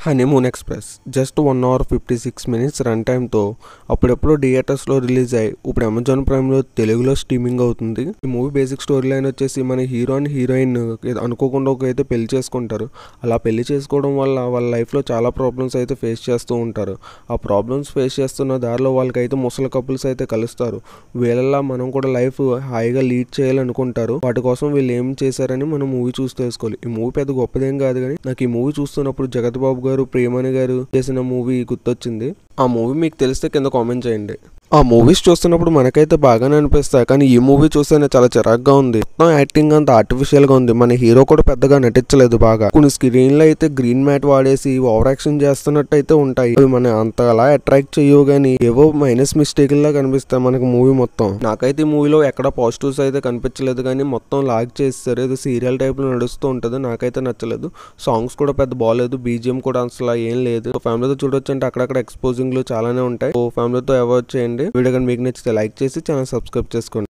Honeymoon express just 1 hour 56 minutes run టైంతో అప్పుడెప్పుడో థియేటర్స్లో రిలీజ్ అయ్యి ఇప్పుడు అమెజాన్ ప్రైమ్లో తెలుగులో స్ట్రీమింగ్ అవుతుంది. ఈ మూవీ బేసిక్ స్టోరీ లైన్ వచ్చేసి మన హీరో అండ్ హీరోయిన్ అనుకోకుండా అయితే పెళ్లి చేసుకుంటారు. అలా పెళ్లి చేసుకోవడం వల్ల వాళ్ళ లైఫ్లో చాలా ప్రాబ్లమ్స్ అయితే ఫేస్ చేస్తూ ఉంటారు. ఆ ప్రాబ్లమ్స్ ఫేస్ చేస్తున్న దారిలో వాళ్ళకైతే ముసలి కపుల్స్ అయితే కలుస్తారు. వీళ్ళలా మనం కూడా లైఫ్ హాయిగా లీడ్ చేయాలనుకుంటారు. వాటి కోసం వీళ్ళు ఏం చేశారని మనం మూవీ చూసి తెలుసుకోవాలి. ఈ మూవీ పెద్ద గొప్పదేం కాదు, కానీ నాకు ఈ మూవీ చూస్తున్నప్పుడు జగత్ బాబు గారు, ప్రియమణి గారు చేసిన మూవీ గుర్తొచ్చింది. ఆ మూవీ మీకు తెలిస్తే కింద కామెంట్ చేయండి. ఆ మూవీస్ చూస్తున్నప్పుడు మనకైతే బాగానే అనిపిస్తాయి, కానీ ఈ మూవీ చూస్తేనే చాలా చిరాగ్గా ఉంది. మొత్తం యాక్టింగ్ అంత ఆర్టిఫిషియల్ గా ఉంది. మన హీరో కూడా పెద్దగా నటించలేదు బాగా. కొన్ని స్క్రీన్లో అయితే గ్రీన్ మ్యాట్ వాడేసి ఓవర్ యాక్షన్ చేస్తున్నట్టు అయితే ఉంటాయి. అవి మన అంతలా అట్రాక్ట్ చేయవు, కానీ ఏవో మైనస్ మిస్టేక్ లా కనిపిస్తాయి మనకు మూవీ మొత్తం. నాకైతే ఈ మూవీలో ఎక్కడ పాజిటివ్స్ అయితే కనిపించలేదు, కానీ మొత్తం లాగ్ చేస్తారు. ఏదో సీరియల్ టైప్ లో నడుస్తూ ఉంటుంది. నాకైతే నచ్చలేదు. సాంగ్స్ కూడా పెద్ద బాగాలేదు. బీజిఎం కూడా అసలు ఏం లేదు. ఫ్యామిలీతో చూడొచ్చు అంటే అక్కడక్కడ ఎక్స్పోజింగ్ లు చాలానే ఉంటాయి. ఫ్యామిలీతో అవాయిడ్ చేయండి. వీడియో కానీ మీకు నచ్చితే లైక్ చేసి ఛానల్ సబ్స్క్రైబ్ చేసుకోండి.